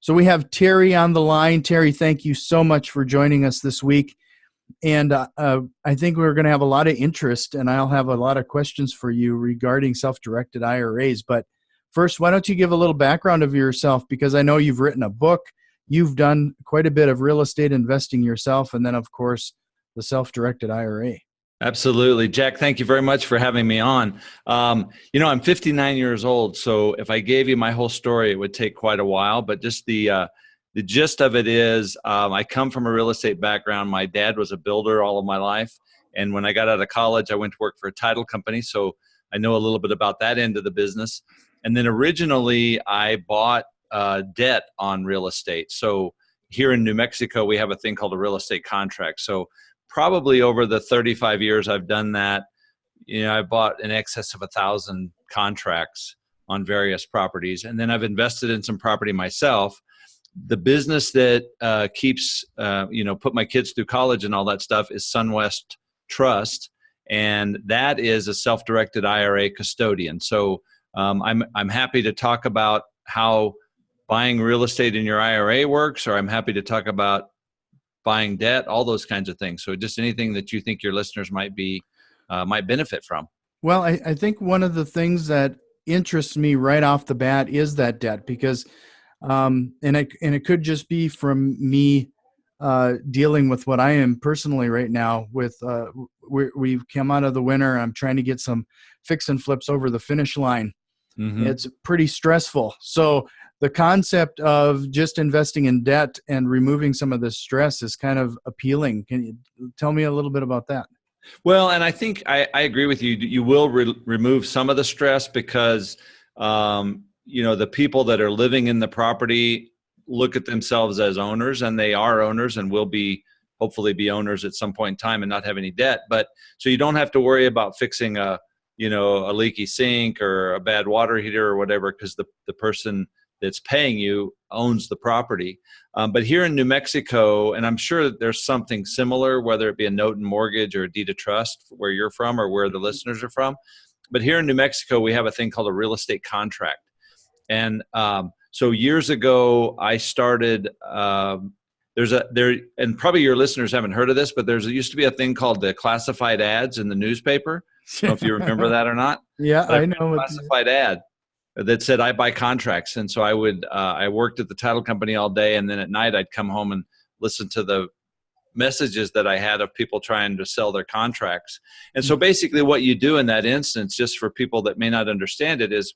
So we have Terry on the line. Terry, thank you so much for joining us this week. And I think we're going to have a lot of interest, and I'll have a lot of questions for you regarding self-directed IRAs. But first, why don't you give a little background of yourself? Because I know you've written a book. You've done quite a bit of real estate investing yourself, and then, of course, the self-directed IRA. Absolutely. Jack, thank you very much for having me on. I'm 59 years old, so if I gave you my whole story, it would take quite a while, but just the gist of it is I come from a real estate background. My dad was a builder all of my life, and when I got out of college, I went to work for a title company, so I know a little bit about that end of the business. And then originally, I bought debt on real estate. So here in New Mexico, we have a thing called a real estate contract. So probably over the 35 years I've done that, I bought in excess of 1,000 contracts on various properties. And then I've invested in some property myself. The business that keeps, put my kids through college and all that stuff is Sunwest Trust. And that is a self-directed IRA custodian. So I'm happy to talk about how buying real estate in your IRA works, or I'm happy to talk about buying debt, all those kinds of things. So just anything that you think your listeners might benefit from. Well, I think one of the things that interests me right off the bat is that debt, because and it could just be from me dealing with what I am personally right now with we've come out of the winter. I'm trying to get some fix and flips over the finish line. Mm-hmm. It's pretty stressful. So the concept of just investing in debt and removing some of the stress is kind of appealing. Can you tell me a little bit about that? Well, and I think I agree with you. You will remove some of the stress because, the people that are living in the property look at themselves as owners, and they are owners and will hopefully be owners at some point in time and not have any debt. But so you don't have to worry about fixing a leaky sink or a bad water heater or whatever, because the person that's paying you owns the property. But here in New Mexico, and I'm sure there's something similar, whether it be a note and mortgage or a deed of trust where you're from or where the listeners are from. But here in New Mexico, we have a thing called a real estate contract. And so years ago, I started, and probably your listeners haven't heard of this, but there used to be a thing called the classified ads in the newspaper. I don't know if you remember that or not. Yeah, I know. Classified ad that said I buy contracts. And so I worked at the title company all day, and then at night I'd come home and listen to the messages that I had of people trying to sell their contracts. And so basically what you do in that instance, just for people that may not understand it, is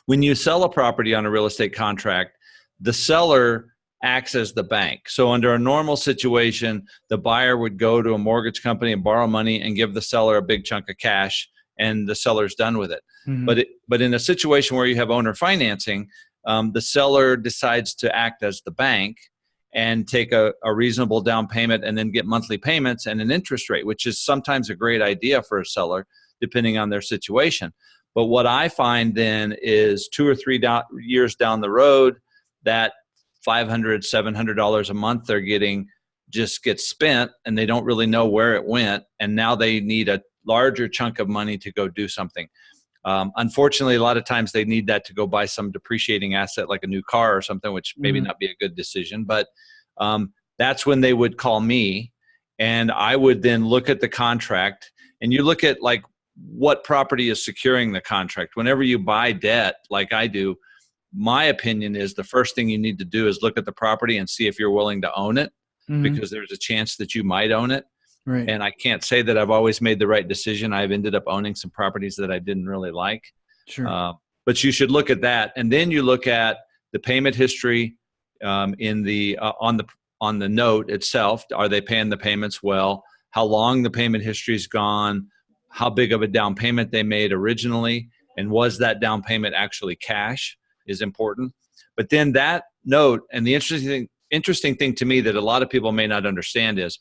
when you sell a property on a real estate contract, the seller acts as the bank. So under a normal situation, the buyer would go to a mortgage company and borrow money and give the seller a big chunk of cash, and the seller's done with it. Mm-hmm. But in a situation where you have owner financing, the seller decides to act as the bank and take a reasonable down payment and then get monthly payments and an interest rate, which is sometimes a great idea for a seller, depending on their situation. But what I find then is 2 or 3 years down the road, that $500, $700 a month they're getting just gets spent, and they don't really know where it went. And now they need a larger chunk of money to go do something. Unfortunately, a lot of times they need that to go buy some depreciating asset like a new car or something, which maybe not be a good decision. But that's when they would call me, and I would then look at the contract. And you look at like what property is securing the contract. Whenever you buy debt, like I do, my opinion is the first thing you need to do is look at the property and see if you're willing to own it, because there's a chance that you might own it. Right. And I can't say that I've always made the right decision. I've ended up owning some properties that I didn't really like. Sure. But you should look at that, and then you look at the payment history on the note itself. Are they paying the payments well? How long the payment history's gone? How big of a down payment they made originally, and was that down payment actually cash is important. But then that note, and the interesting thing to me that a lot of people may not understand is,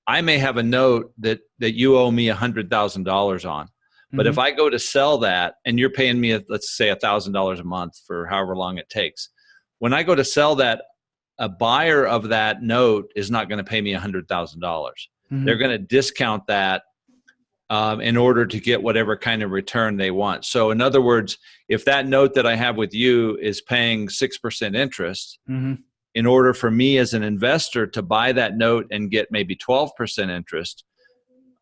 I may have a note that you owe me $100,000 on, but if I go to sell that and you're paying me, let's say $1,000 a month for however long it takes, when I go to sell that, a buyer of that note is not going to pay me $100,000. They're going to discount that in order to get whatever kind of return they want. So in other words, if that note that I have with you is paying 6% interest, Mm-hmm. in order for me as an investor to buy that note and get maybe 12% interest,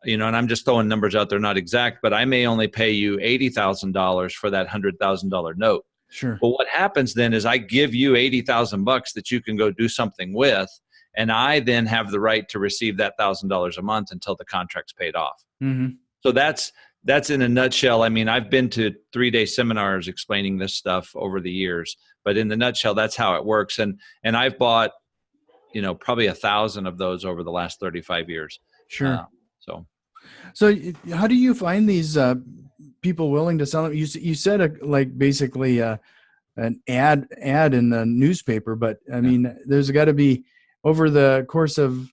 and I'm just throwing numbers out there, not exact, but I may only pay you $80,000 for that $100,000 note. Sure. Well, what happens then is I give you $80,000 that you can go do something with, and I then have the right to receive that $1,000 a month until the contract's paid off. Mm-hmm. So that's in a nutshell. I mean, I've been to 3-day seminars explaining this stuff over the years, but in the nutshell, that's how it works. And I've bought, probably 1,000 of those over the last 35 years. Sure. So how do you find these people willing to sell them? You said basically an ad in the newspaper, but I mean, there's got to be, over the course of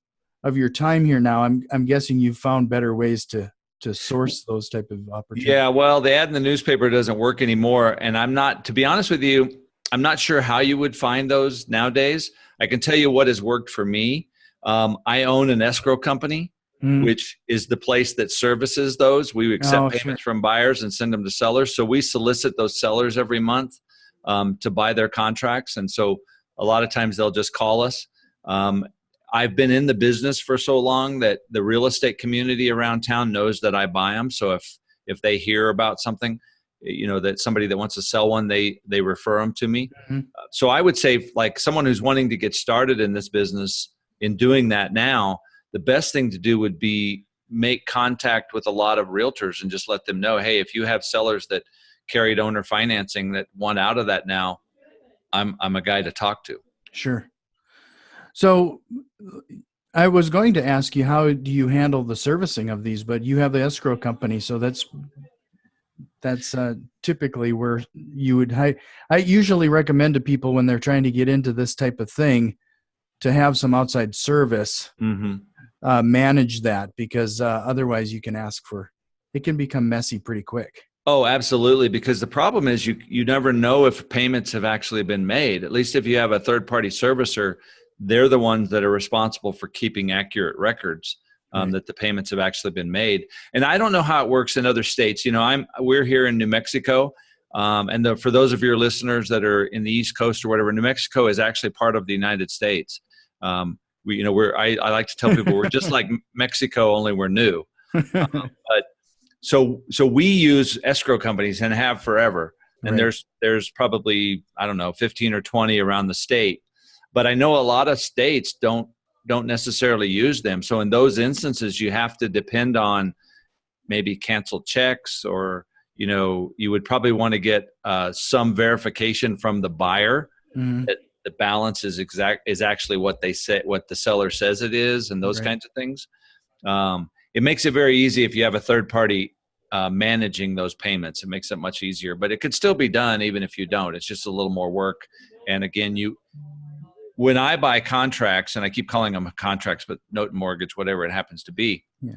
your time here now, I'm guessing you've found better ways to source those type of opportunities. Yeah, well, the ad in the newspaper doesn't work anymore, and to be honest with you, I'm not sure how you would find those nowadays. I can tell you what has worked for me. I own an escrow company, which is the place that services those. We accept payments from buyers and send them to sellers. So we solicit those sellers every month to buy their contracts. And so a lot of times they'll just call us. I've been in the business for so long that the real estate community around town knows that I buy them. So if they hear about something, that somebody that wants to sell one, they refer them to me. Mm-hmm. So I would say, like, someone who's wanting to get started in this business, in doing that now, the best thing to do would be make contact with a lot of realtors and just let them know, hey, if you have sellers that carried owner financing that want out of that now, I'm a guy to talk to. Sure. So I was going to ask you, how do you handle the servicing of these? But you have the escrow company, so that's typically where you would. I usually recommend to people when they're trying to get into this type of thing to have some outside service manage that, because otherwise you can it can become messy pretty quick. Oh, absolutely. Because the problem is you never know if payments have actually been made. At least if you have a third-party servicer, they're the ones that are responsible for keeping accurate records that the payments have actually been made. And I don't know how it works in other states. We're here in New Mexico, and for those of your listeners that are in the East Coast or whatever, New Mexico is actually part of the United States. I like to tell people we're just like Mexico, only we're new. But so we use escrow companies and have forever. And there's probably, I don't know, 15 or 20 around the state. But I know a lot of states don't necessarily use them. So in those instances, you have to depend on maybe canceled checks, or, you would probably want to get some verification from the buyer that the balance is actually what they say, what the seller says it is, and those kinds of things. It makes it very easy if you have a third party managing those payments. It makes it much easier, but it could still be done even if you don't. It's just a little more work. And again, when I buy contracts, and I keep calling them contracts, but note and mortgage, whatever it happens to be. Yeah.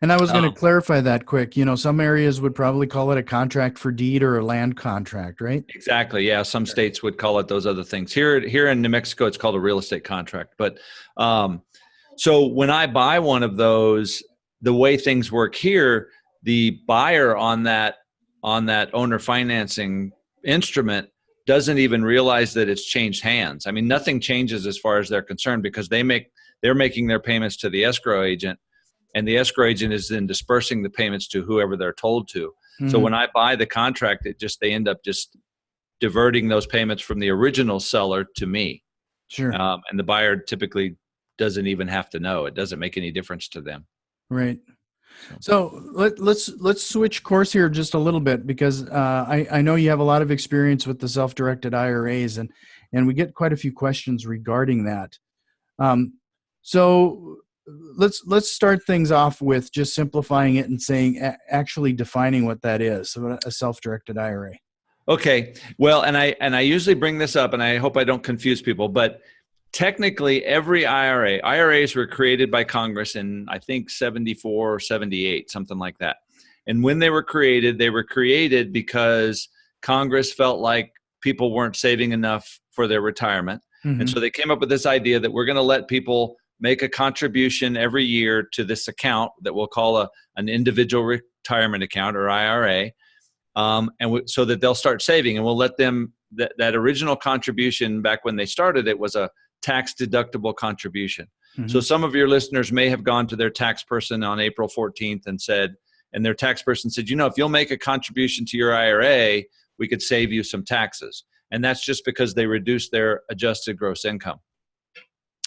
And I was going to clarify that quick. Some areas would probably call it a contract for deed or a land contract, right? Exactly. Yeah. Some states would call it those other things. Here in New Mexico, it's called a real estate contract. But so when I buy one of those, the way things work here, the buyer on that owner financing instrument doesn't even realize that it's changed hands. I mean, nothing changes as far as they're concerned, because they're making their payments to the escrow agent, and the escrow agent is then dispersing the payments to whoever they're told to. Mm-hmm. So when I buy the contract, they end up just diverting those payments from the original seller to me. Sure. And the buyer typically doesn't even have to know. It doesn't make any difference to them. Right. So let's switch course here just a little bit, because I know you have a lot of experience with the self-directed IRAs, and we get quite a few questions regarding that. So let's start things off with just simplifying it and saying, actually defining what that is, so a self-directed IRA. Okay. Well, and I usually bring this up, and I hope I don't confuse people, but technically every IRAs were created by Congress in, I think, 74 or 78, something like that. And when they were created because Congress felt like people weren't saving enough for their retirement. Mm-hmm. And so they came up with this idea that we're going to let people make a contribution every year to this account that we'll call an individual retirement account, or IRA, so that they'll start saving, and we'll let them, that original contribution back when they started it was a tax deductible contribution. Mm-hmm. So some of your listeners may have gone to their tax person on April 14th and their tax person said, if you'll make a contribution to your IRA, we could save you some taxes. And that's just because they reduced their adjusted gross income.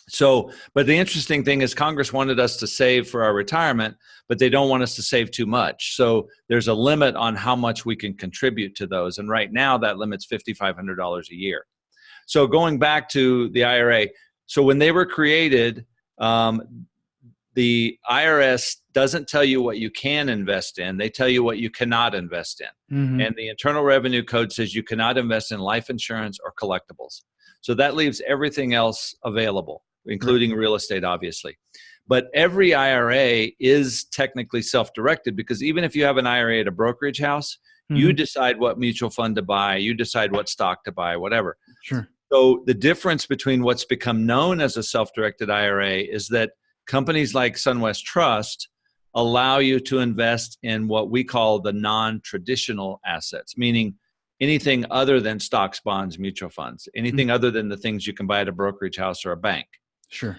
So, but the interesting thing is Congress wanted us to save for our retirement, but they don't want us to save too much. So there's a limit on how much we can contribute to those. And right now that limit's $5,500 a year. So going back to the IRA, so when they were created, the IRS doesn't tell you what you can invest in. They tell you what you cannot invest in. Mm-hmm. And the Internal Revenue Code says you cannot invest in life insurance or collectibles. So that leaves everything else available, including real estate, obviously. But every IRA is technically self-directed, because even if you have an IRA at a brokerage house, mm-hmm. you decide what mutual fund to buy, you decide what stock to buy, whatever. Sure. So the difference between what's become known as a self-directed IRA is that companies like Sunwest Trust allow you to invest in what we call the non-traditional assets, meaning anything other than stocks, bonds, mutual funds, anything other than the things you can buy at a brokerage house or a bank. Sure.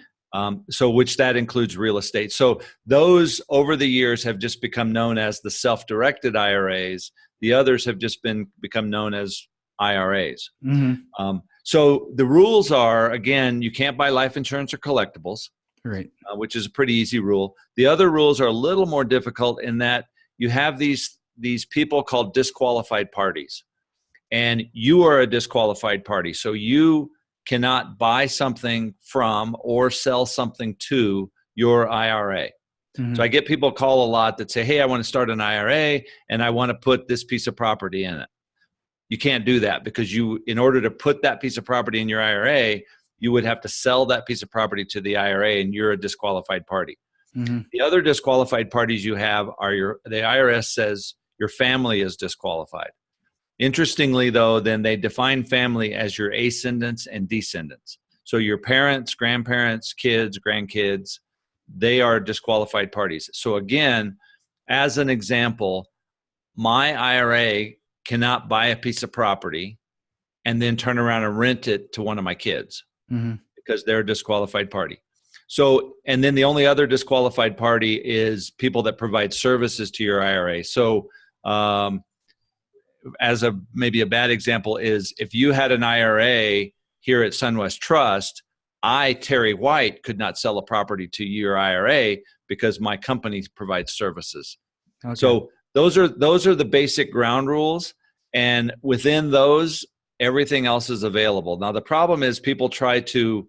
So which that includes real estate. So those over the years have just become known as the self-directed IRAs. The others have just become known as IRAs. Mm-hmm. So the rules are, again, you can't buy life insurance or collectibles. Right. Which is a pretty easy rule. The other rules are a little more difficult in that you have these people called disqualified parties, and you are a disqualified party. So you cannot buy something from or sell something to your IRA. Mm-hmm. So I get people call a lot that say, hey, I want to start an IRA and I want to put this piece of property in it. You can't do that, because in order to put that piece of property in your IRA, you would have to sell that piece of property to the IRA, and you're a disqualified party. Mm-hmm. The other disqualified parties you have are the IRS says your family is disqualified. Interestingly, though, then they define family as your ascendants and descendants. So your parents, grandparents, kids, grandkids, they are disqualified parties. So again, as an example, my IRA cannot buy a piece of property and then turn around and rent it to one of my kids. Mm-hmm. Because they're a disqualified party. So, and then the only other disqualified party is people that provide services to your IRA. So, maybe a bad example is if you had an IRA here at Sunwest Trust, I, Terry White, could not sell a property to your IRA because my company provides services. Okay. So those are the basic ground rules, and within those, everything else is available. Now, the problem is people try to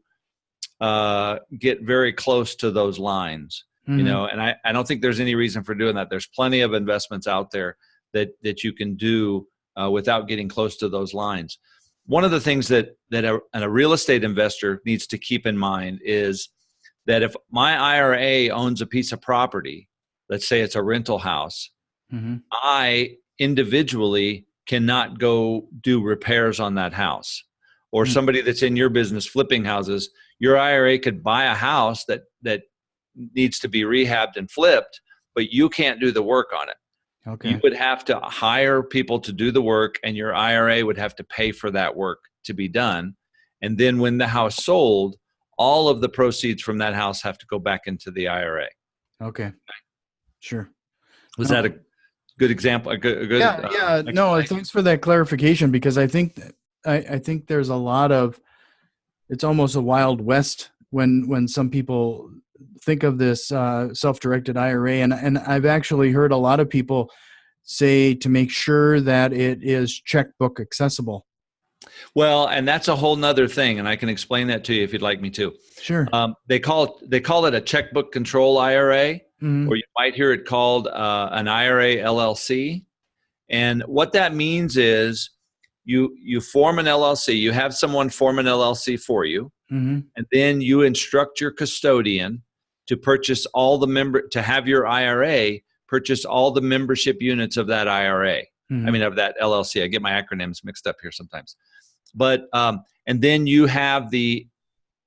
get very close to those lines, mm-hmm. And I don't think there's any reason for doing that. There's plenty of investments out there that you can do without getting close to those lines. One of the things that a real estate investor needs to keep in mind is that if my IRA owns a piece of property, let's say it's a rental house, mm-hmm. I individually cannot go do repairs on that house. Or somebody that's in your business flipping houses, your IRA could buy a house that needs to be rehabbed and flipped, but you can't do the work on it. Okay. You would have to hire people to do the work, and your IRA would have to pay for that work to be done. And then when the house sold, all of the proceeds from that house have to go back into the IRA. Okay. Sure. Was that a good example? Yeah. No, thanks for that clarification, because I think there's a lot of, it's almost a Wild West when some people think of this self-directed IRA. And I've actually heard a lot of people say to make sure that it is checkbook accessible. Well, and that's a whole nother thing, and I can explain that to you if you'd like me to. Sure. They call it a checkbook control IRA, mm-hmm. or you might hear it called an IRA LLC. And what that means is you form an LLC, you have someone form an LLC for you, mm-hmm. and then you instruct your custodian to purchase to have your IRA purchase all the membership units of that IRA. Mm-hmm. I mean, of that LLC. I get my acronyms mixed up here sometimes. But, and then you have the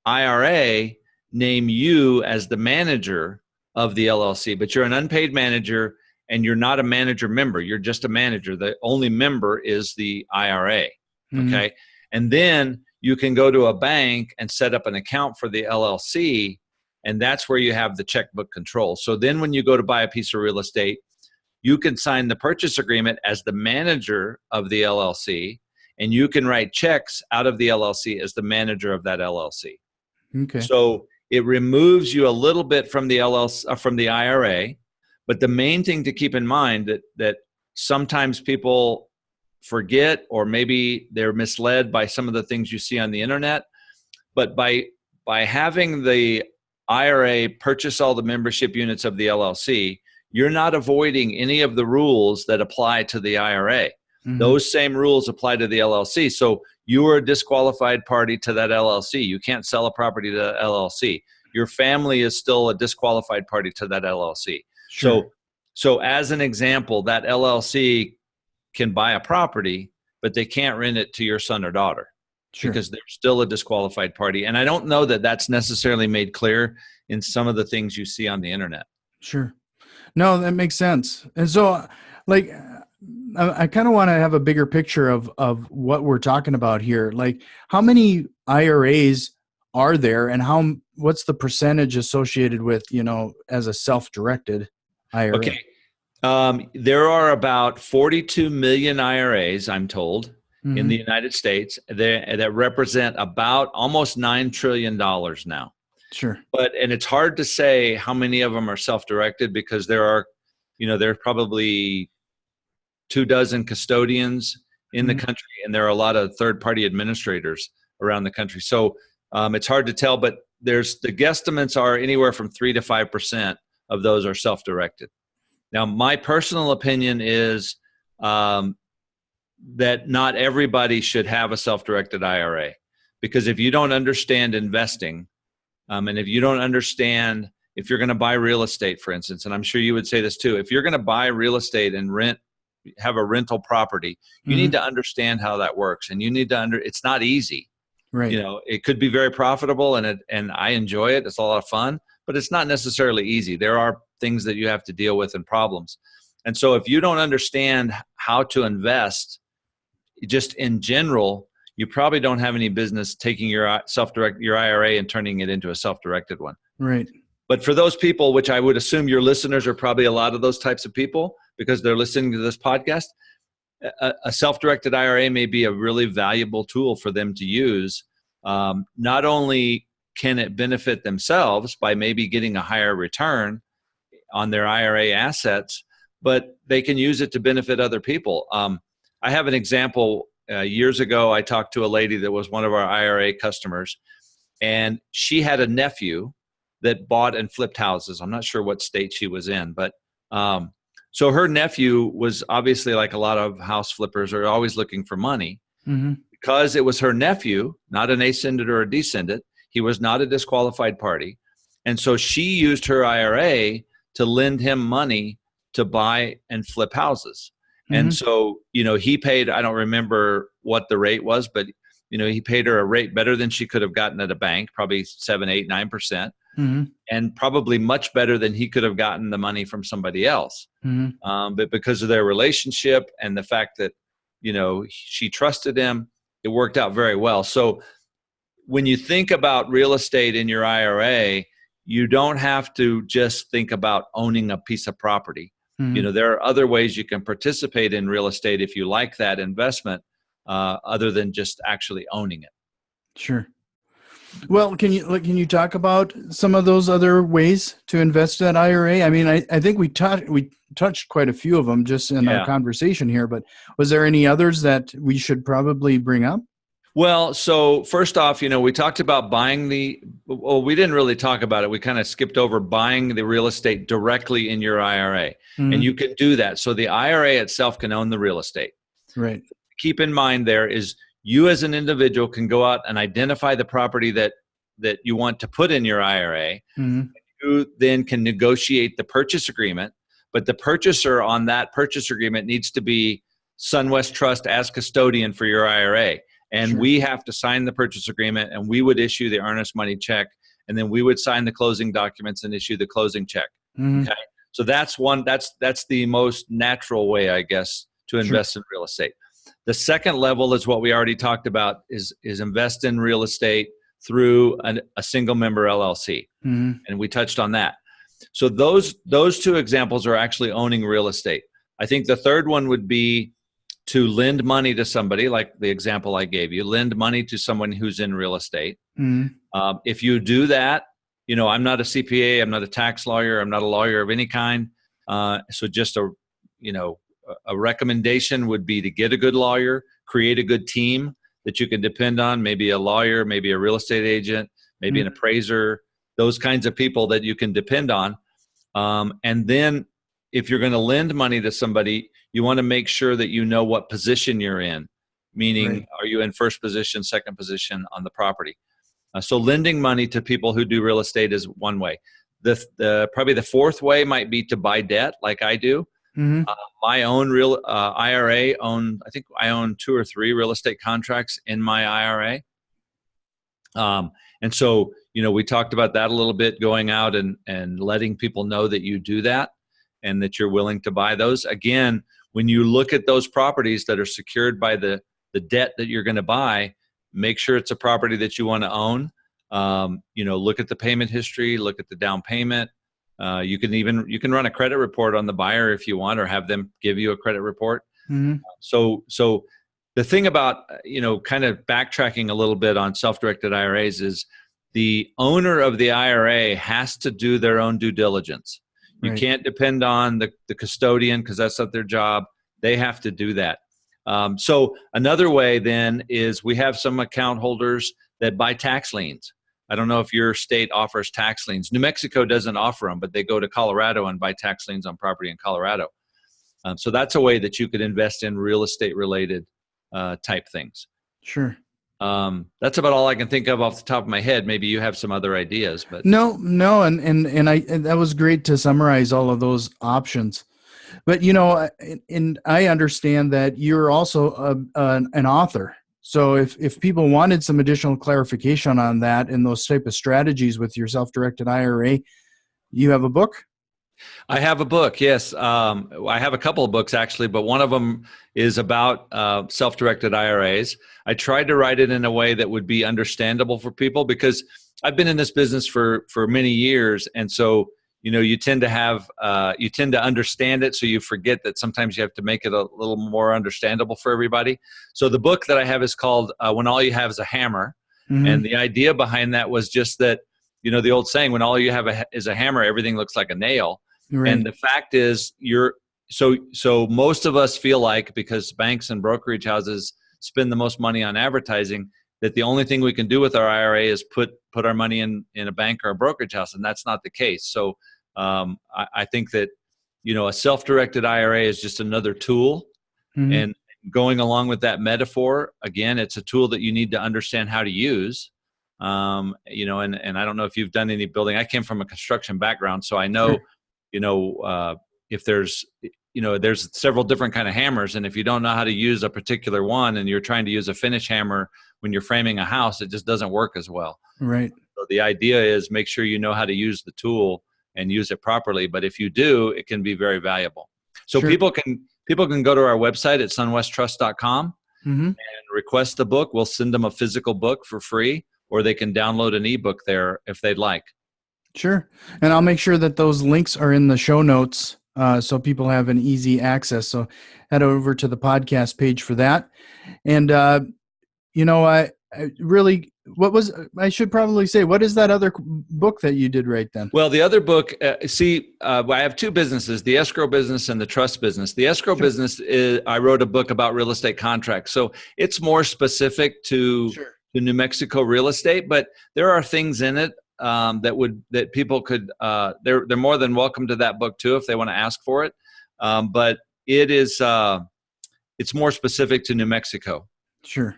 IRA name you as the manager of the LLC, but you're an unpaid manager and you're not a manager member. You're just a manager. The only member is the IRA. Okay. And then you can go to a bank and set up an account for the LLC, and that's where you have the checkbook control. So then when you go to buy a piece of real estate, you can sign the purchase agreement as the manager of the LLC, and you can write checks out of the LLC as the manager of that LLC. Okay. So it removes you a little bit from the LLC, from the IRA, but the main thing to keep in mind that sometimes people forget, or maybe they're misled by some of the things you see on the internet, but by having the IRA purchase all the membership units of the LLC, you're not avoiding any of the rules that apply to the IRA. Those same rules apply to the LLC. So you are a disqualified party to that LLC. You can't sell a property to the LLC. Your family is still a disqualified party to that LLC. Sure. So as an example, that LLC can buy a property, but they can't rent it to your son or daughter. Sure. Because they're still a disqualified party. And I don't know that that's necessarily made clear in some of the things you see on the internet. Sure. No, that makes sense. And so, like, I kind of want to have a bigger picture of what we're talking about here. Like, how many IRAs are there, and what's the percentage associated with, as a self-directed IRA? Okay. There are about 42 million IRAs, I'm told, in the United States that represent about almost $9 trillion now. Sure. And it's hard to say how many of them are self-directed, because there's probably 24 custodians in the country, and there are a lot of third-party administrators around the country. So it's hard to tell, but the guesstimates are anywhere from 3 to 5% of those are self-directed. Now, my personal opinion is that not everybody should have a self-directed IRA, because if you don't understand investing, and if you don't understand, if you're going to buy real estate, for instance, and I'm sure you would say this too, if you're going to buy real estate and have a rental property, you need to understand how that works, and you need to it's not easy. Right. It could be very profitable, and I enjoy it. It's a lot of fun, but it's not necessarily easy. There are things that you have to deal with and problems. And so if you don't understand how to invest, just in general, you probably don't have any business taking your IRA and turning it into a self-directed one. Right. But for those people, which I would assume your listeners are probably a lot of those types of people, because they're listening to this podcast, a self-directed IRA may be a really valuable tool for them to use. Not only can it benefit themselves by maybe getting a higher return on their IRA assets, but they can use it to benefit other people. I have an example. Years ago, I talked to a lady that was one of our IRA customers, and she had a nephew that bought and flipped houses. I'm not sure what state she was in, but so her nephew was obviously, like a lot of house flippers, are always looking for money. Because it was her nephew, not an ascendant or a descendant. He was not a disqualified party. And so she used her IRA to lend him money to buy and flip houses. And so, he paid, I don't remember what the rate was, but, he paid her a rate better than she could have gotten at a bank, probably 7, 8, 9%, and probably much better than he could have gotten the money from somebody else. But because of their relationship and the fact that, she trusted him, it worked out very well. So when you think about real estate in your IRA, you don't have to just think about owning a piece of property. There are other ways you can participate in real estate if you like that investment, other than just actually owning it. Sure. Well, can you talk about some of those other ways to invest that IRA? I mean, I think we touched quite a few of them just in our conversation here, but was there any others that we should probably bring up? Well, so first off, we talked about we didn't really talk about it. We kind of skipped over buying the real estate directly in your IRA. And you can do that. So the IRA itself can own the real estate. Right. Keep in mind there is you as an individual can go out and identify the property that you want to put in your IRA. You then can negotiate the purchase agreement, but the purchaser on that purchase agreement needs to be Sunwest Trust as custodian for your IRA. And we have to sign the purchase agreement, and we would issue the earnest money check, and then we would sign the closing documents and issue the closing check. Mhm. Okay. So that's the most natural way, I guess, to invest in real estate. The second level is what we already talked about, is invest in real estate through a single member LLC. Mhm. And we touched on that. So those two examples are actually owning real estate. I think the third one would be to lend money to somebody, like the example I gave you, lend money to someone who's in real estate. Mhm. If you do that, I'm not a CPA, I'm not a tax lawyer, I'm not a lawyer of any kind. So just a recommendation would be to get a good lawyer, create a good team that you can depend on, maybe a lawyer, maybe a real estate agent, maybe an appraiser, those kinds of people that you can depend on. And then if you're going to lend money to somebody, you want to make sure that you know what position you're in, meaning are you in first position, second position on the property? So lending money to people who do real estate is one way. Probably the fourth way might be to buy debt like I do. Mhm. My own IRA, I think I own 2 or 3 real estate contracts in my IRA. And so, we talked about that a little bit, going out and letting people know that you do that and that you're willing to buy those. Again, when you look at those properties that are secured by the debt that you're going to buy, make sure it's a property that you want to own. Look at the payment history, look at the down payment. You can run a credit report on the buyer if you want, or have them give you a credit report. Mhm. So the thing about, kind of backtracking a little bit on self-directed IRAs is the owner of the IRA has to do their own due diligence. You can't depend on the custodian, because that's not their job. They have to do that. So another way then is we have some account holders that buy tax liens. I don't know if your state offers tax liens. New Mexico doesn't offer them, but they go to Colorado and buy tax liens on property in Colorado. So that's a way that you could invest in real estate related type things. Sure. That's about all I can think of off the top of my head. Maybe you have some other ideas, but No, and that was great to summarize all of those options. But and I understand that you're also an author. So if people wanted some additional clarification on that and those type of strategies with your self-directed IRA, you have a book? I have a book, yes. I have a couple of books actually, but one of them is about self-directed IRAs. I tried to write it in a way that would be understandable for people, because I've been in this business for many years, and so you tend to understand it, so you forget that sometimes you have to make it a little more understandable for everybody. So the book that I have is called "When All You Have Is a Hammer," and the idea behind that was just that the old saying, "When all you have is a hammer, everything looks like a nail." Right. And the fact is, so most of us feel like, because banks and brokerage houses spend the most money on advertising, that the only thing we can do with our IRA is put our money in a bank or a brokerage house, and that's not the case. So I think that a self-directed IRA is just another tool. Mhm. And going along with that metaphor, again, it's a tool that you need to understand how to use. And I don't know if you've done any building. I came from a construction background, so I know. Sure. If there's several different kind of hammers, and if you don't know how to use a particular one and you're trying to use a finish hammer when you're framing a house, it just doesn't work as well. Right. So the idea is make sure you know how to use the tool and use it properly. But if you do, it can be very valuable. So Sure. people can go to our website at SunwestTrust.com Mhm. and request the book. We'll send them a physical book for free, or they can download an ebook there if they'd like. Sure. And I'll make sure that those links are in the show notes so people have an easy access. So head over to the podcast page for that. And, I really, I should probably say, what is that other book that you did write then? Well, the other book, I have 2 businesses, the escrow business and the trust business. The escrow business, I wrote a book about real estate contracts. So it's more specific to New Mexico real estate, but there are things in it that people could, they're more than welcome to that book too, if they want to ask for it. But it's more specific to New Mexico. Sure.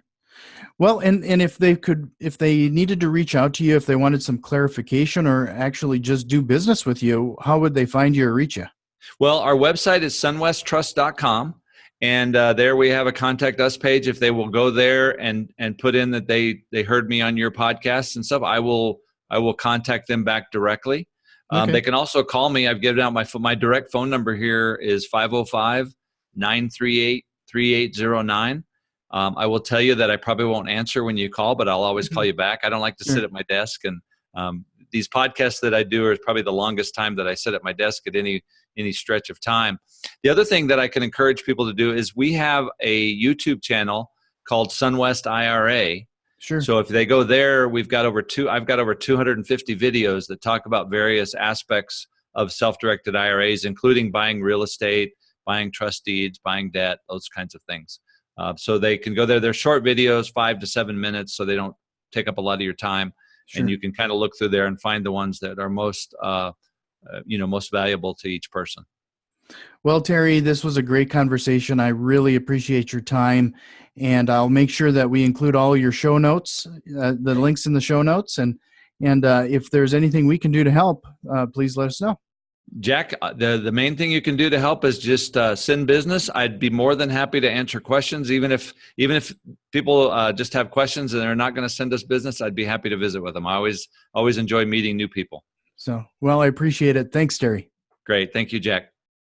Well, and if they needed to reach out to you, if they wanted some clarification or actually just do business with you, how would they find you or reach you? Well, our website is SunwestTrust.com. And there we have a contact us page. If they will go there and put in that they heard me on your podcast and stuff, I will I will contact them back directly. Okay. They can also call me. I've given out my direct phone number here is 505-938-3809. I will tell you that I probably won't answer when you call, but I'll always call you back. I don't like to sit at my desk, and these podcasts that I do are probably the longest time that I sit at my desk at any stretch of time. The other thing that I can encourage people to do is we have a YouTube channel called Sunwest IRA. Sure. So if they go there, I've got over 250 videos that talk about various aspects of self-directed IRAs, including buying real estate, buying trust deeds, buying debt, those kinds of things. So they can go there. They're short videos, 5 to 7 minutes, so they don't take up a lot of your time. Sure. And you can kind of look through there and find the ones that are most valuable to each person. Well, Terry, this was a great conversation. I really appreciate your time, and I'll make sure that we include all your show notes, the links in the show notes, and if there's anything we can do to help, please let us know. Jack, the main thing you can do to help is just send business. I'd be more than happy to answer questions, even if people just have questions and they're not going to send us business. I'd be happy to visit with them. I always enjoy meeting new people. So, well, I appreciate it. Thanks, Terry. Great. Thank you, Jack.